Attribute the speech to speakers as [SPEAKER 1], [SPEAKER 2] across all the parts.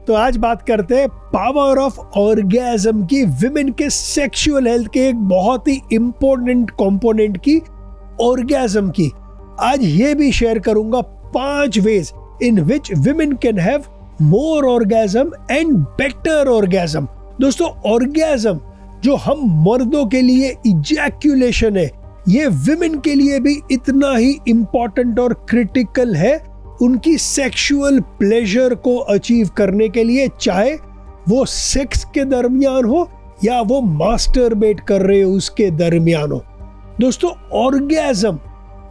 [SPEAKER 1] तो आज बात करते हैं पावर ऑफ ऑर्गेज्म की, विमेन के सेक्सुअल हेल्थ के एक बहुत ही इंपॉर्टेंट कंपोनेंट की, ऑर्गेज्म की। आज ये भी शेयर करूंगा 5 ways in which women can have more orgasm and better orgasm. दोस्तों, ऑर्गेज्म जो हम मर्दों के लिए इजैक्यूलेशन है, ये विमेन के लिए भी इतना ही इंपॉर्टेंट और क्रिटिकल है उनकी सेक्सुअल प्लेजर को अचीव करने के लिए, चाहे वो सेक्स के दरमियान हो या वो मास्टरबेट कर रहे हो उसके दरमियान हो। दोस्तों, ऑर्गेज्म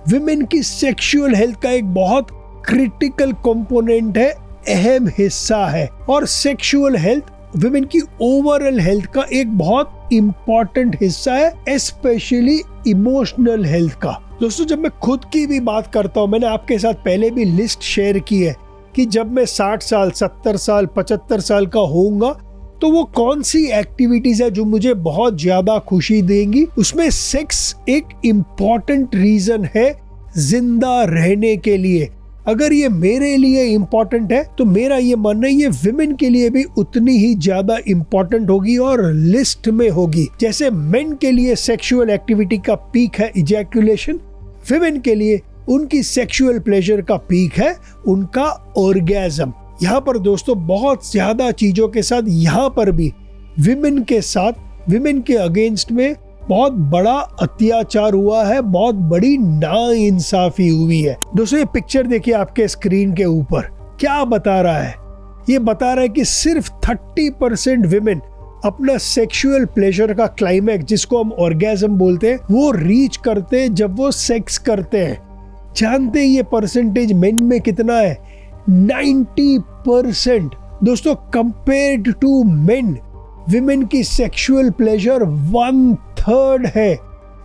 [SPEAKER 1] विमेन की सेक्सुअल हेल्थ का एक बहुत क्रिटिकल कंपोनेंट है, अहम हिस्सा है, और सेक्सुअल हेल्थ विमेन की ओवरऑल हेल्थ का एक बहुत इंपॉर्टेंट हिस्सा है, स्पेशली इमोशनल हेल्थ का। दोस्तों, जब मैं खुद की भी बात करता हूँ, मैंने आपके साथ पहले भी लिस्ट शेयर की है कि जब मैं 60 साल 70 साल 75 साल का होऊंगा तो वो कौन सी एक्टिविटीज है जो मुझे बहुत ज्यादा खुशी देंगी। उसमें सेक्स एक इम्पॉर्टेंट रीजन है जिंदा रहने के लिए। अगर ये मेरे लिए इम्पोर्टेंट है तो मेरा ये मानना है ये विमेन के लिए भी उतनी ही ज्यादा इम्पोर्टेंट होगी और लिस्ट में होगी। जैसे मेन के लिए सेक्सुअल एक्टिविटी का पीक है इजैक्यूलेशन, विमेन के लिए उनकी सेक्सुअल प्लेजर का पीक है उनका ऑर्गेज्म। यहाँ पर दोस्तों बहुत ज्यादा चीजों के साथ यहाँ पर भी विमेन के साथ विमेन के अगेंस्ट में बहुत बड़ा अत्याचार हुआ है, बहुत बड़ी नाइंसाफी हुई है। दोस्तों, ये पिक्चर देखिए आपके स्क्रीन के ऊपर, क्या बता रहा है? ये बता रहा है कि सिर्फ 30% विमेन अपना सेक्सुअल प्लेजर का क्लाइमैक्स, जिसको हम ऑर्गेज्म बोलते हैं, वो रीच करते हैं जब वो सेक्स करते हैं। जानते हैं ये परसेंटेज मेन में कितना है? 90%। दोस्तों, कंपेयर्ड टू मेन, विमेन की सेक्सुअल प्लेजर 1/3 है।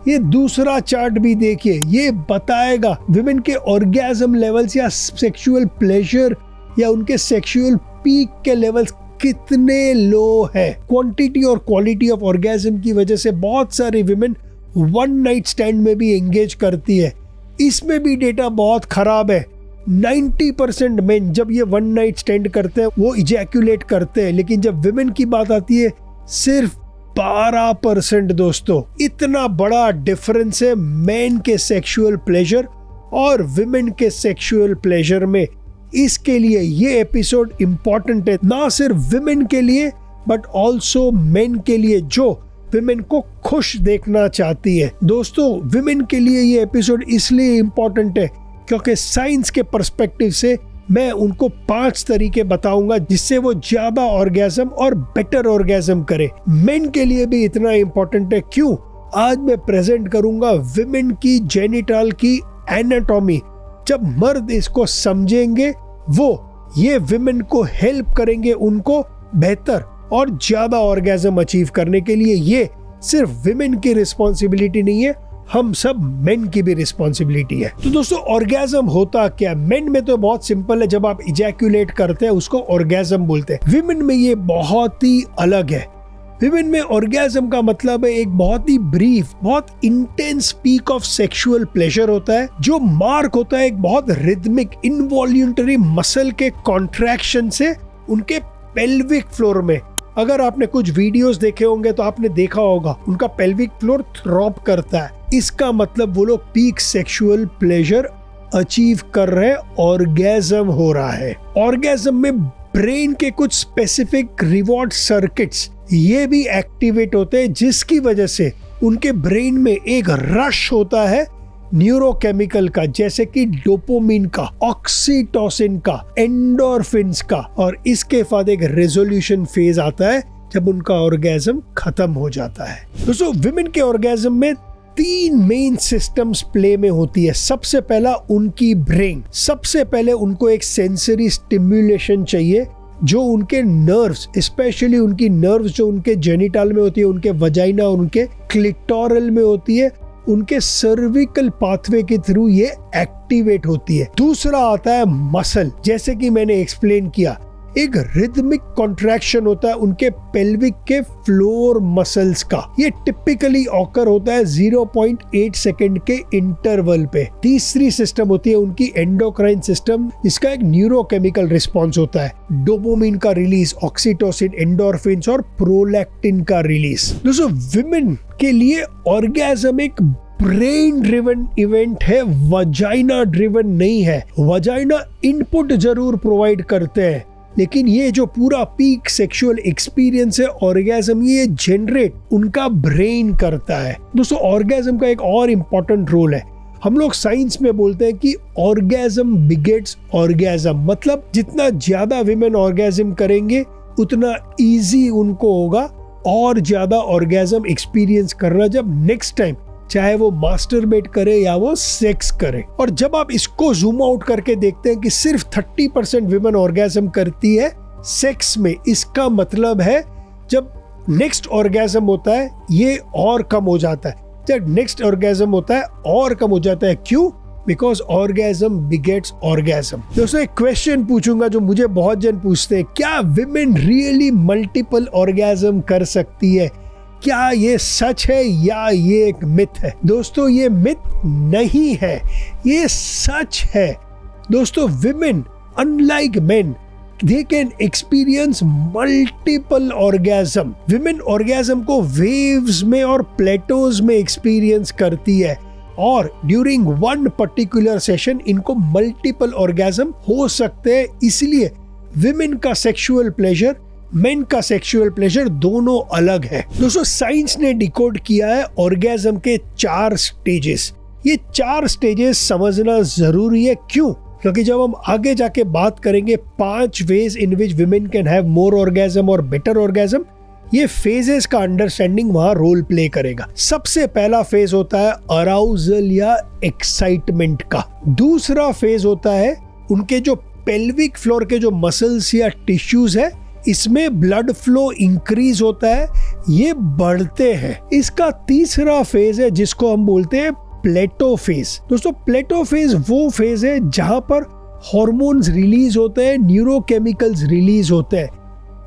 [SPEAKER 1] ये दूसरा चार्ट भी देखिए, ये बताएगा विमेन के ऑर्गेज्म लेवल्स या सेक्सुअल प्लेजर या उनके सेक्सुअल पीक के लेवल्स कितने लो है। क्वांटिटी और क्वालिटी ऑफ ऑर्गेज्म की वजह से बहुत सारी विमेन वन नाइट स्टैंड में भी एंगेज करती है। इसमें भी डेटा बहुत खराब है। 90% मेन जब ये वन नाइट स्टैंड करते हैं वो इजैक्यूलेट करते हैं, लेकिन जब विमेन की बात आती है सिर्फ 12%। दोस्तों, इतना बड़ा डिफरेंस है मेन के सेक्सुअल प्लेजर और विमेन के सेक्सुअल प्लेजर में। इसके लिए ये एपिसोड इंपॉर्टेंट है, ना सिर्फ विमेन के लिए बट ऑल्सो मेन के लिए जो विमेन को खुश देखना चाहती है। दोस्तों, विमेन के लिए ये एपिसोड इसलिए इंपॉर्टेंट है क्योंकि साइंस के पर्सपेक्टिव से मैं उनको 5 तरीके बताऊंगा जिससे वो ज्यादा ऑर्गेज्म और बेटर ऑर्गेज्म करे। मेन के लिए भी इतना इंपॉर्टेंट है। क्यों? आज मैं प्रेजेंट करूंगा विमेन की जेनिटल की एनाटॉमी। जब मर्द इसको समझेंगे वो ये विमेन को हेल्प करेंगे उनको बेहतर और ज्यादा ऑर्गेज्म अचीव करने के लिए। ये सिर्फ विमेन की रिस्पॉन्सिबिलिटी नहीं है, हम सब मेन की भी रिस्पॉन्सिबिलिटी है। तो दोस्तों, ऑर्गेज्म होता क्या? मेन में तो बहुत सिंपल है, जब आप इजैक्यूलेट करते हैं उसको ऑर्गेज्म बोलते हैं। विमेन में ये बहुत ही अलग है। विमेन में ऑर्गेज्म का मतलब है एक बहुत ही ब्रीफ, बहुत intense peak of sexual pleasure होता है, जो मार्क होता है एक बहुत रिदमिक इनवॉल्यूंटरी मसल के कॉन्ट्रैक्शन से उनके पेल्विक फ्लोर में। अगर आपने कुछ वीडियोस देखे होंगे तो आपने देखा होगा उनका पेल्विक फ्लोर थ्रॉप करता है। इसका मतलब वो लोग पीक सेक्सुअल प्लेजर अचीव कर रहे हैं, ऑर्गेज्म हो रहा है। ऑर्गेज्म में ब्रेन के कुछ स्पेसिफिक रिवॉर्ड सर्किट्स ये भी एक्टिवेट होते हैं, जिसकी वजह से उनके ब्रेन में एक रश होता है न्यूरोकेमिकल का, जैसे कि डोपामिन का, ऑक्सीटोसिन का, एंडोर्फिन्स का, और इसके बाद एक रेजोल्यूशन फेज आता है जब उनका ऑर्गेज्म खत्म हो जाता है। दोस्तों, विमेन के ऑर्गेज्म में 3 मेन सिस्टम्स प्ले में होती है। सबसे पहला उनकी ब्रेन। सबसे पहले उनको एक सेंसरी स्टिम्युलेशन चाहिए जो उनके नर्व्स, स्पेशली उनकी नर्व्स जो उनके जेनिटल में होती है, उनके वजाइना और उनके क्लिटोरल में होती है, उनके सर्विकल पाथवे के थ्रू ये एक्टिवेट होती है। दूसरा आता है मसल। जैसे कि मैंने एक्सप्लेन किया, एक रिदमिक कॉन्ट्रैक्शन होता है उनके पेल्विक के फ्लोर मसल्स का। ये टिपिकली ऑकर होता है 0.8 सेकेंड के इंटरवल पे। तीसरी सिस्टम होती है उनकी एंडोक्राइन सिस्टम, जिसका एक न्यूरोकेमिकल रिस्पॉन्स होता है। डोपामिन का रिलीज, ऑक्सीटोसिन, एंडोर्फिन्स और प्रोलैक्टिन का रिलीज। दोस्तों विमेन के लिए ऑर्गेज्म एक ब्रेन ड्रिवन इवेंट है, वजाइना ड्रिवन नहीं है। वजाइना इनपुट जरूर प्रोवाइड करते हैं, लेकिन ये जो पूरा पीक सेक्सुअल एक्सपीरियंस है ऑर्गेज्म, ये जनरेट उनका ब्रेन करता है। दोस्तों ऑर्गेज्म का एक और इम्पोर्टेंट रोल है। हम लोग साइंस में बोलते हैं कि ऑर्गेज्म बिगेट्स ऑर्गेज्म, मतलब जितना ज्यादा विमेन ऑर्गेज्म करेंगे उतना इजी उनको होगा और ज्यादा ऑर्गेज्म एक्सपीरियंस करना जब नेक्स्ट टाइम चाहे वो मास्टरबेट करे या वो सेक्स करे। और जब आप इसको जूम आउट करके देखते हैं कि सिर्फ 30% विमेन ऑर्गेज्म करती है सेक्स में, इसका मतलब है जब नेक्स्ट ऑर्गेज्म होता है ये और कम हो जाता है। जब नेक्स्ट ऑर्गेज्म होता है और कम हो जाता है। क्यों? Because orgasm begets orgasm. दोस्तों एक क्वेश्चन पूछूंगा जो मुझे बहुत जन पूछते हैं, क्या विमेन रियली मल्टीपल ऑर्गेज्म कर सकती है? क्या ये सच है या ये एक मिथ है? दोस्तों ये मिथ नहीं है, ये सच है। दोस्तों women unlike main, they can experience multiple orgasm। Women orgasm को वेव्स में और प्लेटोज में एक्सपीरियंस करती है और ड्यूरिंग वन पर्टिकुलर सेशन इनको मल्टीपल ऑर्गेज्म हो सकते हैं। इसलिए विमेन का सेक्सुअल प्लेजर, मेन का सेक्सुअल प्लेजर दोनों अलग है। दोस्तों साइंस ने डिकोड किया है ऑर्गेज्म के 4 स्टेजेस। ये 4 स्टेजेस समझना जरूरी है। क्यों? क्योंकि जब हम आगे जाके बात करेंगे 5 ways in which women can have more orgasm और बेटर ऑर्गेज्म, ये फेजेस का अंडरस्टैंडिंग वहां रोल प्ले करेगा। सबसे पहला फेज होता है अराउजल या एक्साइटमेंट का। दूसरा फेज होता है उनके जो पेल्विक फ्लोर के जो मसल्स या टिश्यूज है, इसमें ब्लड फ्लो इंक्रीज होता है, ये बढ़ते हैं। इसका तीसरा फेज है जिसको हम बोलते हैं प्लेटो फेज। दोस्तों प्लेटो फेज वो फेज है जहां पर हॉर्मोन्स रिलीज होते हैं, न्यूरोकेमिकल्स रिलीज होते हैं।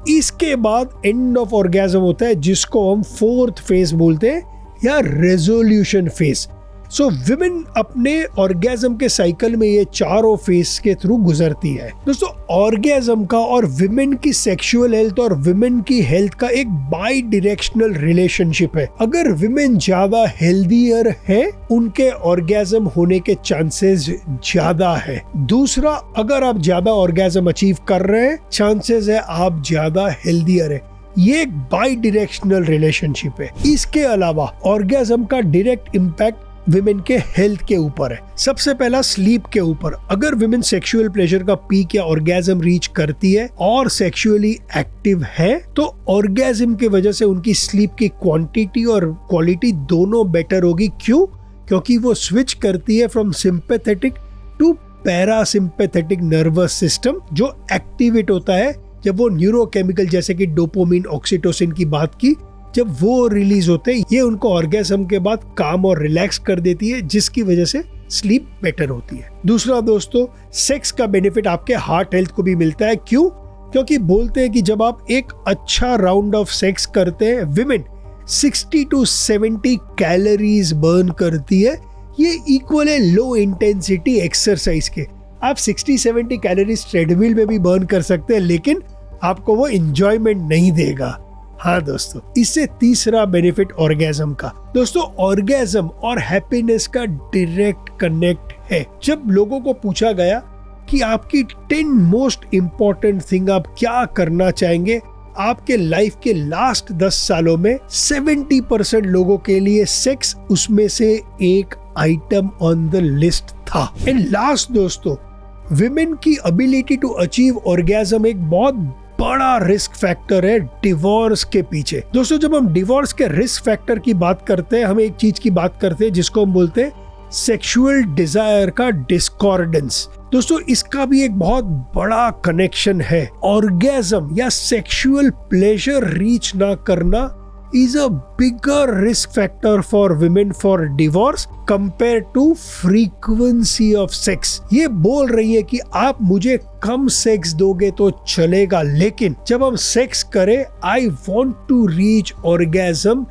[SPEAKER 1] इसके बाद एंड ऑफ ऑर्गेज्म होता है जिसको हम 4th फेज बोलते हैं या रेजोल्यूशन फेज। सो विमेन अपने ऑर्गेज्म के साइकिल में ये चारों फेज के थ्रू गुजरती है। दोस्तों ऑर्गेज्म का और विमेन की सेक्सुअल हेल्थ और विमेन की हेल्थ का एक बाई डायरेक्शनल रिलेशनशिप है। अगर विमेन ज्यादा हेल्दियर है, उनके ऑर्गेज्म होने के चांसेस ज्यादा है। दूसरा, अगर आप ज्यादा ऑर्गेज्म अचीव कर रहे हैं, चांसेस है आप ज्यादा हेल्दियर है। ये एक बाई डायरेक्शनल रिलेशनशिप है। इसके अलावा ऑर्गेज्म का डायरेक्ट इम्पैक्ट विमेन के हेल्थ के ऊपर है। सबसे पहला स्लीप के ऊपर। अगर विमेन सेक्सुअल प्लेजर का पीक या ऑर्गेज्म रीच करती है और सेक्सुअली एक्टिव है, तो ऑर्गेज्म की वजह से उनकी स्लीप की क्वांटिटी और क्वालिटी दोनों बेटर होगी। क्यों? क्योंकि वो स्विच करती है from sympathetic to parasympathetic nervous system, जो एक्टिवेट होता है जब वो न्यूरोकेमिकल जैसे कि डोपामिन, ऑक्सीटोसिन की बात की, जब वो रिलीज होते हैं, ये उनको ऑर्गेज्म के बाद काम और रिलैक्स कर देती है, जिसकी वजह से स्लीप बेटर होती है। दूसरा दोस्तों, सेक्स का बेनिफिट आपके हार्ट हेल्थ को भी मिलता है। क्यों? क्योंकि बोलते हैं कि जब आप एक अच्छा राउंड ऑफ सेक्स करते हैं, विमेन 60 to 70 कैलोरीज बर्न करती है। ये इक्वल है लो इंटेंसिटी एक्सरसाइज के। आप 60-70 कैलोरीज ट्रेडमिल में भी बर्न कर सकते हैं, लेकिन आपको वो एंजॉयमेंट नहीं देगा। हाँ दोस्तों, इससे तीसरा बेनिफिट ऑर्गेज्म का। दोस्तों ऑर्गेज्म और हैप्पीनेस का डायरेक्ट कनेक्ट है। जब लोगों को पूछा गया कि आपकी 10 मोस्ट इंपॉर्टेंट थिंग आप क्या करना चाहेंगे आपके लाइफ के लास्ट 10 सालों में, 70% लोगों के लिए सेक्स उसमें से एक आइटम ऑन द लिस्ट था। एंड लास्ट दोस्तों, विमेन की एबिलिटी टू अचीव ऑर्गेज्म एक बहुत बड़ा रिस्क फैक्टर है डिवोर्स के पीछे। दोस्तों जब हम डिवोर्स के रिस्क फैक्टर की बात करते हैं, हम एक चीज की बात करते हैं जिसको हम बोलते हैं सेक्सुअल डिजायर का डिस्कॉर्डेंस। दोस्तों इसका भी एक बहुत बड़ा कनेक्शन है। ऑर्गेज्म या सेक्सुअल प्लेजर रीच ना करना is a bigger risk factor for women for divorce compared to frequency of sex। ये बोल रही है कि आप मुझे कम सेक्स दोगे तो चलेगा, लेकिन जब हम सेक्स करें I want to reach orgasm,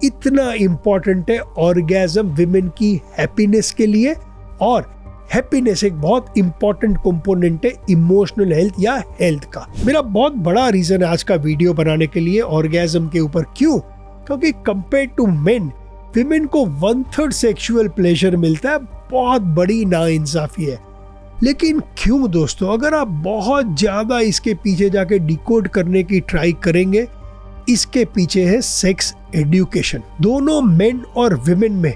[SPEAKER 1] इतना इंपॉर्टेंट है ऑर्गेज्म विमेन की हैप्पीनेस के लिए। और हैप्पीनेस एक बहुत इंपॉर्टेंट कंपोनेंट है इमोशनल हेल्थ या हेल्थ का। मेरा बहुत बड़ा रीजन है आज का वीडियो बनाने के लिए ऑर्गेज्म के ऊपर। क्यों? क्योंकि कंपेयर टू मेन, विमेन को 1/3 सेक्सुअल प्लेजर मिलता है। बहुत बड़ी नाइंसाफी है। लेकिन क्यों दोस्तों? अगर आप बहुत ज्यादा इसके पीछे जाके डिकोड करने की ट्राई करेंगे, इसके पीछे है सेक्स एजुकेशन। दोनों मेन और विमेन में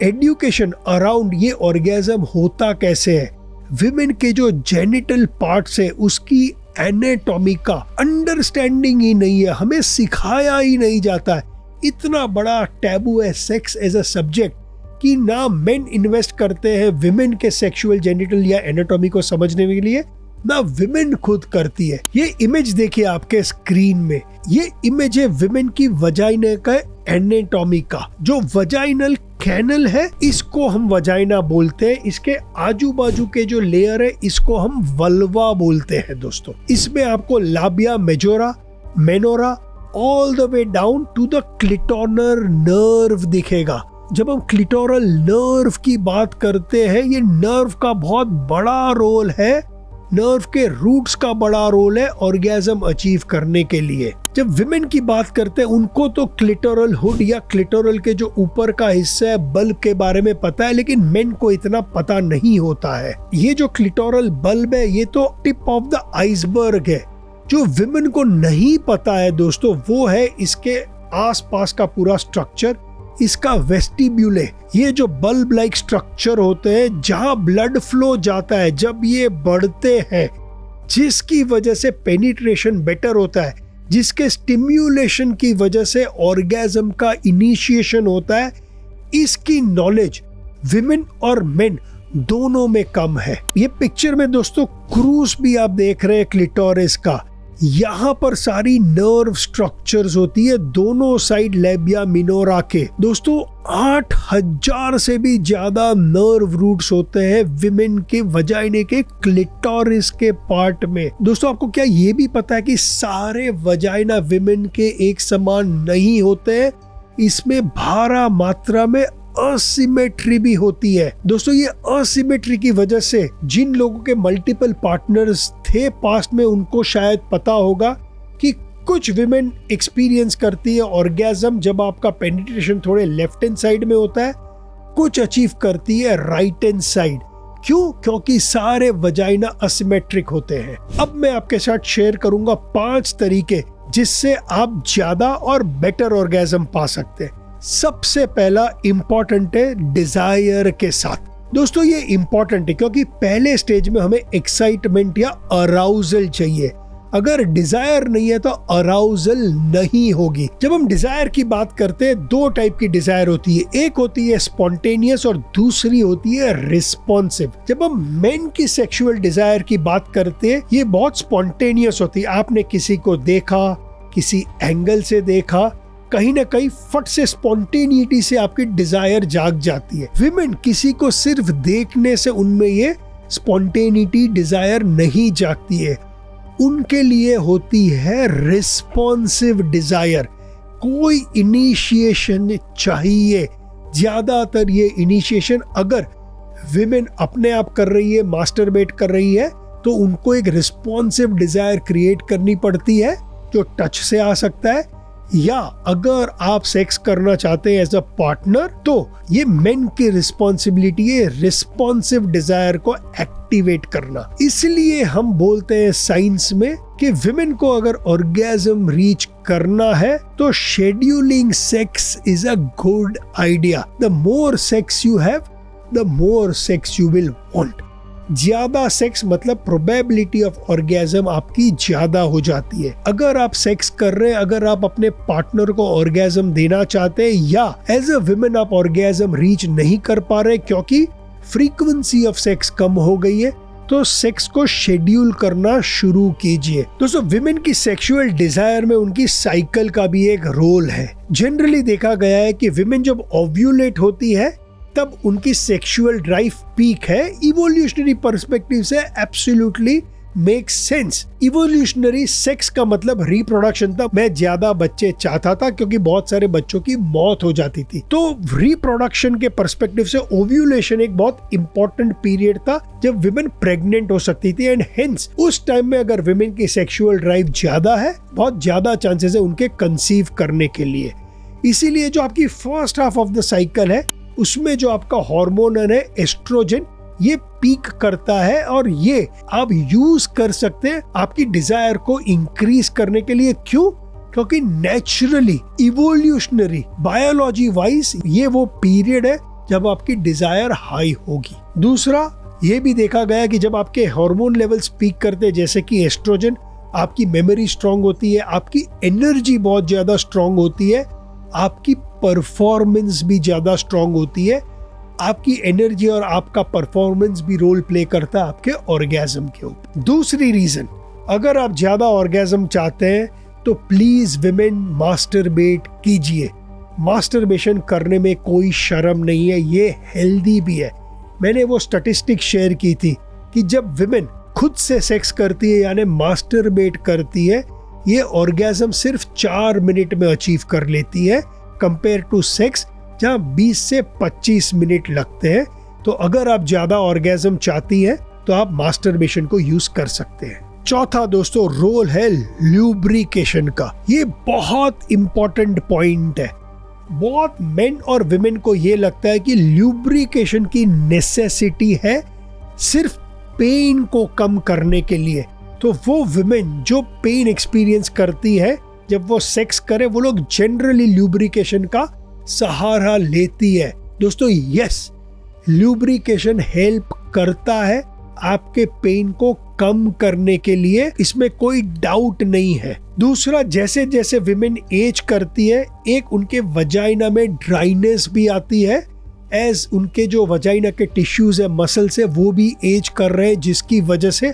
[SPEAKER 1] एजुकेशन अराउंड ये ऑर्गेज्म होता कैसे है, विमेन के जो जेनिटल पार्ट्स है उसकी एनाटॉमी का अंडरस्टैंडिंग ही नहीं है, हमें सिखाया ही नहीं जाता है। इतना बड़ा टैबू है सेक्स एज अ सब्जेक्ट कि ना मेन इन्वेस्ट करते हैं विमेन के सेक्सुअल जेनिटल या एनाटॉमी को समझने के लिए, ना विमेन खुद करती है। ये इमेज देखिए आपके स्क्रीन में, ये इमेज है विमेन की वजाइना का एनाटॉमी का। जो वजाइनल कैनल है इसको हम वजाइना बोलते हैं, इसके आजू बाजू के जो लेयर है इसको हम वल्वा बोलते हैं दोस्तों। इसमें आपको labia majora, minora all the way down to the clitoral nerve दिखेगा। जब हम क्लिटोरल नर्व की बात करते हैं, ये नर्व का बहुत बड़ा रोल है, नर्व के रूट्स का बड़ा रोल है ऑर्गेज्म अचीव करने के लिए। जब विमेन की बात करते हैं उनको तो क्लिटोरल हुड या क्लिटोरल के जो ऊपर का हिस्सा है बल्ब के बारे में पता है, लेकिन मेन को इतना पता नहीं होता है। ये जो क्लिटोरल बल्ब है ये तो टिप ऑफ द आइसबर्ग है। जो विमेन को नहीं पता है दोस्तों वो है इसके आसपास का पूरा स्ट्रक्चर, इसका वेस्टिब्यूले। ये जो बल्ब लाइक स्ट्रक्चर होते हैं जहां ब्लड फ्लो जाता है जब ये बढ़ते हैं, जिसकी वजह से पेनिट्रेशन बेटर होता है, जिसके स्टिम्युलेशन की वजह से ऑर्गेज्म का इनिशिएशन होता है, इसकी नॉलेज विमेन और मेन दोनों में कम है। ये पिक्चर में दोस्तों क्रूज भी आप देख रहे हैं क्लिटोरिस का, यहाँ पर सारी नर्व स्ट्रक्चर्स होती है दोनों साइड लेबिया मिनोरा के। दोस्तों 8000 से भी ज्यादा नर्व रूट्स होते हैं विमेन के वजाइने के क्लिटोरिस के पार्ट में। दोस्तों आपको क्या ये भी पता है कि सारे वजाइना विमेन के एक समान नहीं होते हैं, इसमें भारा मात्रा में असिमेट्री भी होती है। दोस्तों ये असिमेट्री की वजह से जिन लोगों के मल्टीपल पार्टनर्स थे पास्ट में, उनको शायद पता होगा कि कुछ विमेन एक्सपीरियंस करती है ऑर्गेज्म जब आपका पेनिट्रेशन थोड़े लेफ्ट हैंड साइड में होता है, कुछ अचीव करती है राइट हैंड साइड। क्यों? क्योंकि सारे वजाइना असिमेट्रिक होते हैं। अब मैं आपके साथ शेयर करूंगा 5 तरीके जिससे आप ज्यादा और बेटर ऑर्गेज्म पा सकते हैं। सबसे पहला इंपॉर्टेंट है डिजायर के साथ। दोस्तों ये इंपॉर्टेंट है क्योंकि पहले स्टेज में हमें एक्साइटमेंट या अराउजल चाहिए। अगर डिजायर नहीं है तो अराउजल नहीं होगी। जब हम डिजायर की बात करते हैं 2 टाइप की डिजायर होती है, एक होती है स्पॉन्टेनियस और दूसरी होती है रिस्पॉन्सिव। जब हम मेन की सेक्सुअल डिजायर की बात करते हैं ये बहुत स्पॉन्टेनियस होती है। आपने किसी को देखा, किसी एंगल से देखा, कहीं ना कहीं फट से स्पॉन्टेनिटी से आपकी डिजायर जाग जाती है। विमेन किसी को सिर्फ देखने से उनमें ये स्पॉन्टेनिटी डिजायर नहीं जागती है, उनके लिए होती है रिस्पॉन्सिव डिजायर। कोई इनिशिएशन चाहिए। ज्यादातर ये इनिशिएशन अगर विमेन अपने आप कर रही है, मास्टरबेट कर रही है, तो उनको एक रिस्पॉन्सिव डिजायर क्रिएट करनी पड़ती है जो टच से आ सकता है, या अगर आप सेक्स करना चाहते हैं एज अ पार्टनर तो ये मेन की रिस्पॉन्सिबिलिटी है रिस्पॉन्सिव डिजायर को एक्टिवेट करना। इसलिए हम बोलते हैं साइंस में कि विमेन को अगर ऑर्गेज्म रीच करना है तो scheduling sex is a good idea. The more sex you have the more sex you will want. ज्यादा सेक्स मतलब प्रोबेबिलिटी ऑफ ऑर्गेज्म आपकी ज्यादा हो जाती है। अगर आप सेक्स कर रहे हैं, अगर आप अपने पार्टनर को ऑर्गेज्म देना चाहते हैं या एज अ विमेन आप ऑर्गेज्म रीच नहीं कर पा रहे क्योंकि फ्रीक्वेंसी ऑफ सेक्स कम हो गई है, तो सेक्स को शेड्यूल करना शुरू कीजिए। दोस्तों, विमेन की सेक्सुअल डिजायर में उनकी साइकिल का भी एक रोल है। जनरली देखा गया है कि विमेन जब ओव्यूलेट होती है तब उनकी सेक्सुअल ड्राइव पीक है। इवोल्यूशनरी पर्सपेक्टिव से absolutely make sense. Evolutionary sex का मतलब रिप्रोडक्शन था। मैं ज्यादा बच्चे चाहता था क्योंकि बहुत सारे बच्चों की मौत हो जाती थी। तो रिप्रोडक्शन के पर्सपेक्टिव से ओव्यूलेशन एक बहुत इंपॉर्टेंट पीरियड था जब विमेन प्रेग्नेंट हो सकती थी, एंड हेंस उस टाइम में अगर विमेन की सेक्सुअल ड्राइव ज्यादा है, बहुत ज्यादा चांसेस है उनके कंसीव करने के लिए। इसीलिए जो आपकी first half of the cycle है उसमें जो आपका हार्मोन है एस्ट्रोजन, ये पीक करता है और ये आप यूज कर सकते हैं आपकी डिजायर को इंक्रीज करने के लिए। क्यों? क्योंकि नेचुरली इवोल्यूशनरी बायोलॉजी वाइज ये वो पीरियड है जब आपकी डिजायर हाई होगी। दूसरा, ये भी देखा गया कि जब आपके हार्मोन लेवल्स पीक करते हैं जैसे कि एस्ट्रोजन, आपकी मेमोरी स्ट्रांग होती है, आपकी एनर्जी बहुत ज्यादा स्ट्रांग होती है, आपकी परफॉर्मेंस भी ज्यादा स्ट्रांग होती है। आपकी एनर्जी और आपका परफॉर्मेंस भी रोल प्ले करता है आपके ऑर्गेज्म के ऊपर। दूसरी रीजन, अगर आप ज्यादा ऑर्गेज्म चाहते हैं तो प्लीज विमेन मास्टरबेट कीजिए। मास्टरबेशन करने में कोई शर्म नहीं है, ये हेल्दी भी है। मैंने वो स्टैटिस्टिक शेयर की थी कि जब विमेन खुद से सेक्स करती है यानी मास्टरबेट करती है, ये ऑर्गेज्म सिर्फ 4 मिनट में अचीव कर लेती है कंपेयर टू सेक्स जहाँ 20 से 25 मिनट लगते हैं। तो अगर आप ज्यादा ऑर्गेज्म चाहती हैं तो आप मास्टरबेशन को यूज कर सकते हैं। चौथा दोस्तों, रोल है ल्यूब्रिकेशन का। ये बहुत इंपॉर्टेंट पॉइंट है। बहुत मेन और विमेन को ये लगता है कि ल्यूब्रिकेशन की नेसेसिटी है सिर्फ पेन को कम करने के लिए। तो वो विमेन जो पेन एक्सपीरियंस करती है जब वो सेक्स करे, वो लोग जनरली ल्यूब्रिकेशन का सहारा लेती है। दोस्तों, यस, ल्यूब्रिकेशन हेल्प करता है आपके पेन को कम करने के लिए, इसमें कोई डाउट नहीं है। दूसरा, जैसे जैसे विमेन एज करती है, एक उनके वजाइना में ड्राइनेस भी आती है, एज उनके जो वजाइना के टिश्यूज है, मसल्स है, वो भी एज कर रहे हैं, जिसकी वजह से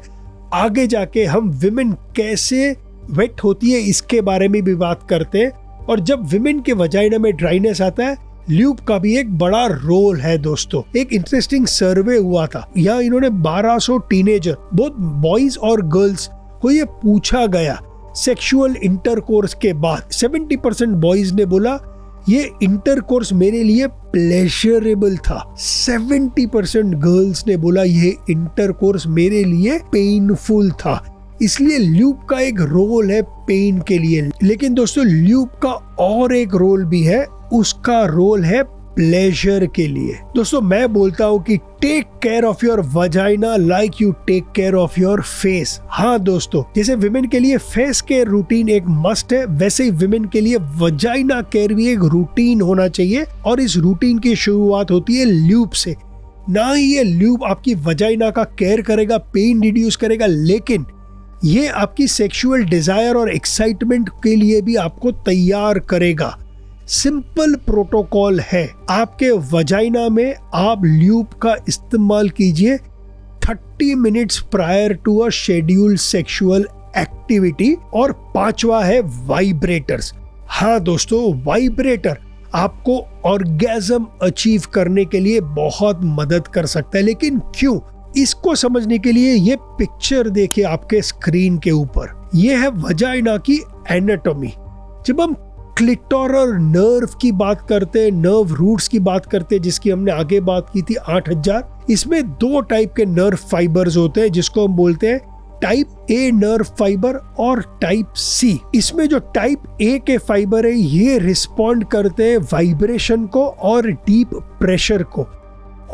[SPEAKER 1] आगे जाके हम विमेन कैसे वेट होती है इसके बारे में भी बात करते हैं। और जब विमेन के वजाइना में ड्राइनेस आता है, ल्यूब का भी एक बड़ा रोल है। दोस्तों, एक इंटरेस्टिंग सर्वे हुआ था, यहाँ इन्होंने 1200 टीनेजर, बोथ बॉयज और गर्ल्स को ये पूछा गया सेक्सुअल इंटरकोर्स के बाद। 70% बॉयज ने बोला ये इंटरकोर्स मेरे लिए प्लेजरेबल था, 70% गर्ल्स ने बोला ये इंटरकोर्स मेरे लिए पेनफुल था। इसलिए ल्यूब का एक रोल है पेन के लिए। लेकिन दोस्तों, ल्यूब का और एक रोल भी है, उसका रोल है प्लेजर के लिए। दोस्तों, मैं बोलता हूँ कि take care of your vagina like you take care of your face. हाँ दोस्तों, जैसे विमेन के लिए फेस केयर रूटीन एक मस्ट है, वैसे ही विमेन के लिए वजाइना केयर भी एक रूटीन होना चाहिए। और इस रूटीन की शुरुआत होती है ल्यूब से। ना ही ये ल्यूब आपकी वजाइना का केयर करेगा, पेन रिड्यूस करेगा, लेकिन ये आपकी सेक्सुअल डिजायर और एक्साइटमेंट के लिए भी आपको तैयार करेगा। सिंपल प्रोटोकॉल है, आपके वजाइना में आप ल्यूब का इस्तेमाल कीजिए 30 minutes prior to a scheduled sexual activity. और 5वां है वाइब्रेटर्स। हाँ दोस्तों, वाइब्रेटर आपको ऑर्गेज्म अचीव करने के लिए बहुत मदद कर सकता है। लेकिन क्यों? इसको समझने के लिए ये पिक्चर देखिए आपके स्क्रीन के ऊपर। ये है वजाइना की एनाटॉमी। जब हम क्लिटोरल नर्व की बात करते हैं, नर्व रूट्स की बात करते हैं, जिसकी हमने आगे बात की थी 8000, इसमें 2 टाइप के नर्व फाइबर्स होते हैं जिसको हम बोलते हैं टाइप ए नर्व फाइबर और टाइप सी। इसमें जो टाइप ए के फाइबर है ये रिस्पॉन्ड करते हैं वाइब्रेशन को और डीप प्रेशर को,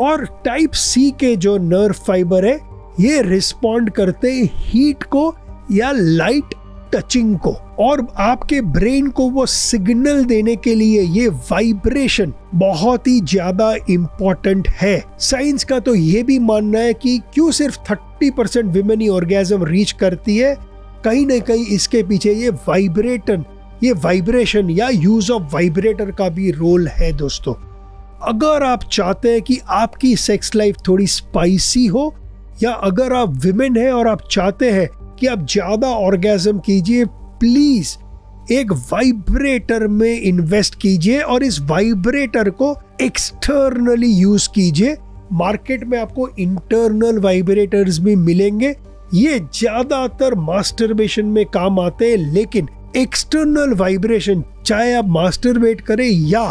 [SPEAKER 1] और टाइप सी के जो नर्व फाइबर है ये रिस्पॉन्ड करते हैं हीट को या लाइट टचिंग को। और आपके ब्रेन को वो सिग्नल देने के लिए ये वाइब्रेशन बहुत ही ज्यादा इंपॉर्टेंट है। साइंस का तो ये भी मानना है कि क्यों सिर्फ 30% विमेन ही ऑर्गेज्म रीच करती है, कहीं ना कहीं इसके पीछे ये वाइब्रेशन या यूज ऑफ वाइब्रेटर का भी रोल है। दोस्तों, अगर आप चाहते हैं कि आपकी सेक्स लाइफ थोड़ी स्पाइसी हो या अगर आप विमेन हैं और आप चाहते हैं कि आप ज्यादा ऑर्गेज्म कीजिए, प्लीज एक वाइब्रेटर में इन्वेस्ट कीजिए और इस वाइब्रेटर को एक्सटर्नली यूज कीजिए। मार्केट में आपको इंटरनल वाइब्रेटर्स भी मिलेंगे, ये ज्यादातर मास्टरबेशन में काम आते हैं, लेकिन एक्सटर्नल वाइब्रेशन, चाहे आप मास्टरबेट करें या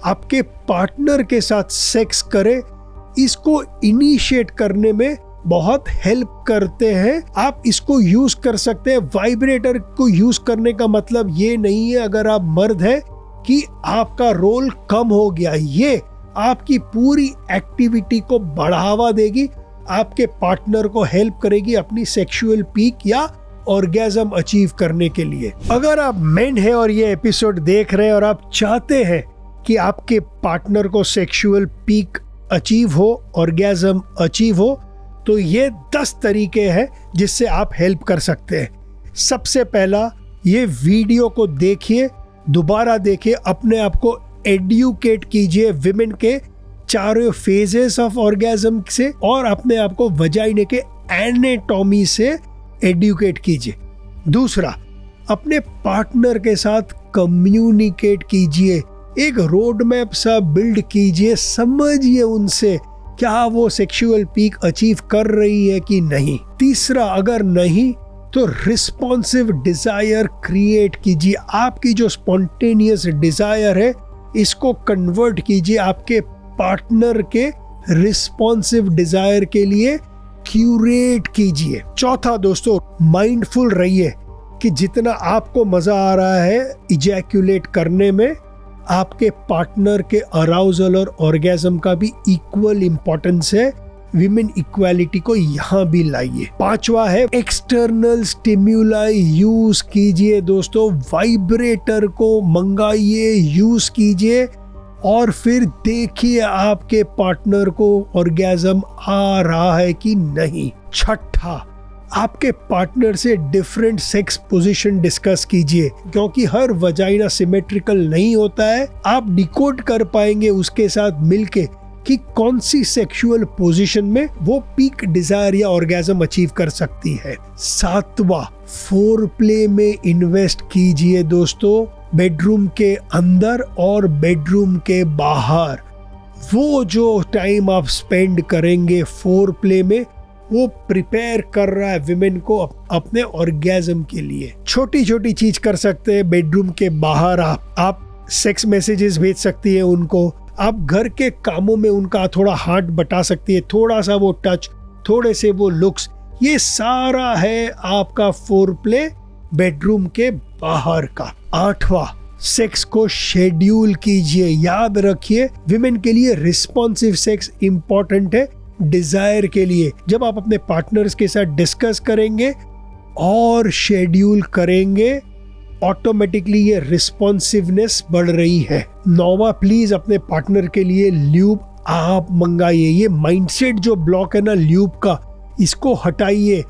[SPEAKER 1] आपके पार्टनर के साथ सेक्स करें, इसको इनिशिएट करने में बहुत हेल्प करते हैं। आप इसको यूज कर सकते हैं। वाइब्रेटर को यूज करने का मतलब ये नहीं है अगर आप मर्द हैं कि आपका रोल कम हो गया। ये आपकी पूरी एक्टिविटी को बढ़ावा देगी, आपके पार्टनर को हेल्प करेगी अपनी सेक्सुअल पीक या ऑर्गेज्म अचीव करने के लिए। अगर आप मेन हैं और ये एपिसोड देख रहे हैं और आप चाहते हैं कि आपके पार्टनर को सेक्सुअल पीक अचीव हो, ऑर्गेज्म अचीव हो, तो ये 10 तरीके हैं जिससे आप हेल्प कर सकते हैं। सबसे पहला, ये वीडियो को देखिए, दोबारा देखिए, अपने आप को एडुकेट कीजिए विमेन के चारों फेजेस ऑफ ऑर्गेज्म से और अपने आप को वजाइने के एनाटॉमी से एडुकेट कीजिए। दूसरा, अपने पार्टनर के साथ कम्युनिकेट कीजिए, एक रोड मैप सा बिल्ड कीजिए, समझिए उनसे क्या वो सेक्सुअल पीक अचीव कर रही है कि नहीं। तीसरा, अगर नहीं तो रिस्पॉन्सिव डिजायर क्रिएट कीजिए। आपकी जो स्पॉन्टेनियस डिजायर है इसको कन्वर्ट कीजिए आपके पार्टनर के रिस्पॉन्सिव डिजायर के लिए, क्यूरेट कीजिए। चौथा दोस्तों, माइंडफुल रहिए कि जितना आपको मजा आ रहा है इजैक्यूलेट करने में, आपके पार्टनर के अराउजल और ऑर्गेज्म का भी इक्वल इंपॉर्टेंस है। विमेन इक्वालिटी को यहाँ भी लाइए। पांचवा है, एक्सटर्नल स्टिम्युलाई यूज कीजिए दोस्तों, वाइब्रेटर को मंगाइए, यूज कीजिए और फिर देखिए आपके पार्टनर को ऑर्गेज्म आ रहा है कि नहीं। छठा, आपके पार्टनर से डिफरेंट सेक्स पोजीशन डिस्कस कीजिए, क्योंकि हर वजाइना सिमेट्रिकल नहीं होता है। आप डिकोड कर पाएंगे उसके साथ मिलके कि कौन सी सेक्सुअल पोजीशन में वो पीक डिजायर या ऑर्गेज्म अचीव कर सकती है। सातवां, फोरप्ले में इन्वेस्ट कीजिए दोस्तों, बेडरूम के अंदर और बेडरूम के बाहर। वो जो टाइम आप स्पेंड करेंगे फोरप्ले में, वो प्रिपेयर कर रहा है विमेन को अपने ऑर्गेज्म के लिए। छोटी छोटी चीज कर सकते हैं बेडरूम के बाहर। आप सेक्स मैसेजेस भेज सकती है उनको, आप घर के कामों में उनका थोड़ा हाथ बटा सकती है, थोड़ा सा वो टच, थोड़े से वो लुक्स, ये सारा है आपका फोरप्ले बेडरूम के बाहर का। आठवां, सेक्स को शेड्यूल कीजिए। याद रखिए विमेन के लिए रिस्पॉन्सिव सेक्स इंपॉर्टेंट है डिजायर के लिए। जब आप अपने पार्टनर्स के साथ डिस्कस करेंगे और शेड्यूल करेंगे, ऑटोमेटिकली ये रिस्पॉन्सिवनेस बढ़ रही है। नौवां, प्लीज अपने पार्टनर के लिए ल्यूब आप मंगाइए। ये माइंडसेट जो ब्लॉक है ना ल्यूब का, इसको हटाइए।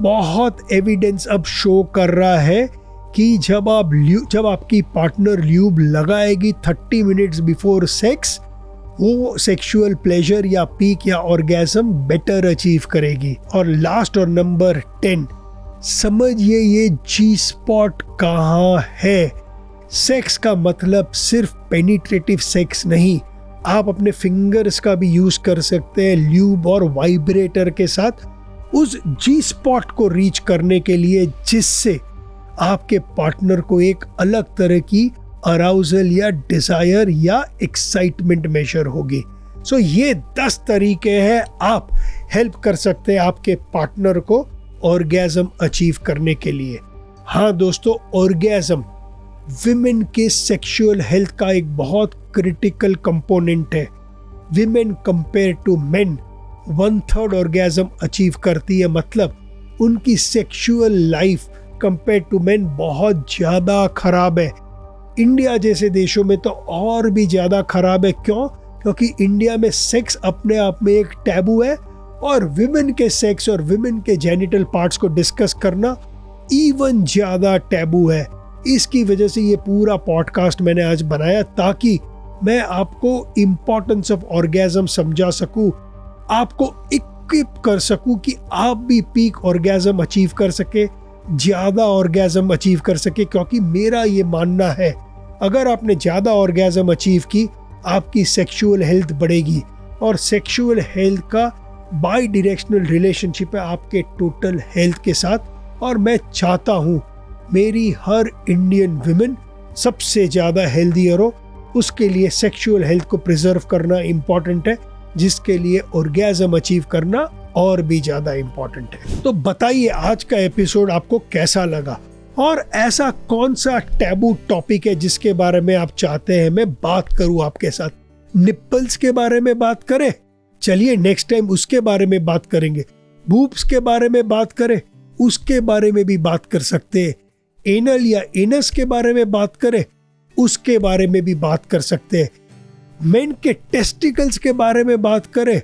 [SPEAKER 1] बहुत एविडेंस अब शो कर रहा है कि जब आपकी पार्टनर ल्यूब लगाएगी 30 मिनट्स बिफोर सेक्स, वो सेक्सुअल प्लेजर या पीक या ऑर्गेज्म बेटर अचीव करेगी। और लास्ट और नंबर 10, समझिए ये जी स्पॉट कहाँ है। सेक्स का मतलब सिर्फ पेनिट्रेटिव सेक्स नहीं, आप अपने फिंगर्स का भी यूज कर सकते हैं ल्यूब और वाइब्रेटर के साथ उस जी स्पॉट को रीच करने के लिए, जिससे आपके पार्टनर को एक अलग तरह की अराउजल या डिजायर या एक्साइटमेंट मेजर होगी। सो ये 10 तरीके हैं आप हेल्प कर सकते हैं आपके पार्टनर को ऑर्गेज्म अचीव करने के लिए। हाँ दोस्तों, ऑर्गेज्म विमेन के सेक्सुअल हेल्थ का एक बहुत क्रिटिकल कंपोनेंट है। Women compare to men 1/3 orgasm achieve करती है, मतलब उनकी sexual life compare to men बहुत ज्यादा खराब है। इंडिया जैसे देशों में तो और भी ज्यादा खराब है। क्यों? क्योंकि इंडिया में सेक्स अपने आप में एक टैबू है और विमेन के सेक्स और विमेन के जेनिटल पार्ट्स को डिस्कस करना इवन ज्यादा टैबू है। इसकी वजह से ये पूरा पॉडकास्ट मैंने आज बनाया ताकि मैं आपको इम्पोर्टेंस ऑफ ऑर्गेज्म समझा सकूं, आपको एक इक्विप कर सकूं कि आप भी पीक ऑर्गेज्म अचीव कर सके, ज्यादा ऑर्गेज्म अचीव कर सके। क्योंकि मेरा ये मानना है अगर आपने ज्यादा ऑर्गेज्म अचीव की, आपकी सेक्सुअल हेल्थ बढ़ेगी और सेक्सुअल हेल्थ का बाई डायरेक्शनल रिलेशनशिप है आपके टोटल हेल्थ के साथ। और मैं चाहता हूँ मेरी हर इंडियन विमेन सबसे ज्यादा हेल्दियर हो। उसके लिए सेक्सुअल हेल्थ को प्रिजर्व करना इम्पोर्टेंट है, जिसके लिए ऑर्गेज्म अचीव करना और भी ज्यादा इम्पोर्टेंट है। तो बताइए आज का एपिसोड आपको कैसा लगा और ऐसा कौन सा टैबू टॉपिक है जिसके बारे में आप चाहते हैं मैं बात करूं आपके साथ। निप्पल्स के बारे में बात करें, चलिए नेक्स्ट टाइम उसके बारे में बात करेंगे। बूब्स के बारे में बात करें, उसके बारे में भी बात कर सकते हैं। एनल या एनस के बारे में बात करें, उसके बारे में भी बात कर सकते हैं। मेन के टेस्टिकल्स के बारे में बात करें,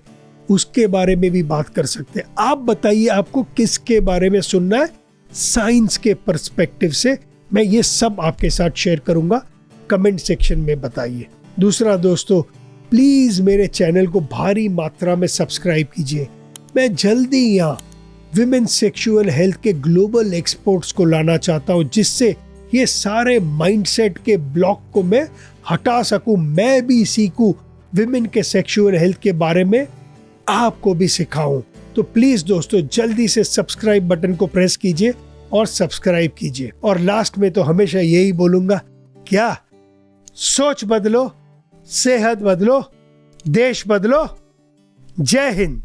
[SPEAKER 1] उसके बारे में भी बात कर सकते हैं। आप बताइए आपको किसके बारे में सुनना है साइंस के पर्सपेक्टिव से। मैं ये सब आपके साथ शेयर करूंगा, कमेंट सेक्शन में बताइए। दूसरा दोस्तों, प्लीज मेरे चैनल को भारी मात्रा में सब्सक्राइब कीजिए। मैं जल्दी यहाँ विमेन सेक्सुअल हेल्थ के ग्लोबल एक्सपर्ट्स को लाना चाहता हूँ, जिससे ये सारे माइंडसेट के ब्लॉक को मैं हटा सकूं, मैं भी सीखूं विमेन के सेक्सुअल हेल्थ के बारे में, आपको भी सिखाऊं। तो प्लीज दोस्तों जल्दी से सब्सक्राइब बटन को प्रेस कीजिए और सब्सक्राइब कीजिए। और लास्ट में तो हमेशा यही बोलूंगा, क्या सोच बदलो, सेहत बदलो, देश बदलो। जय हिंद।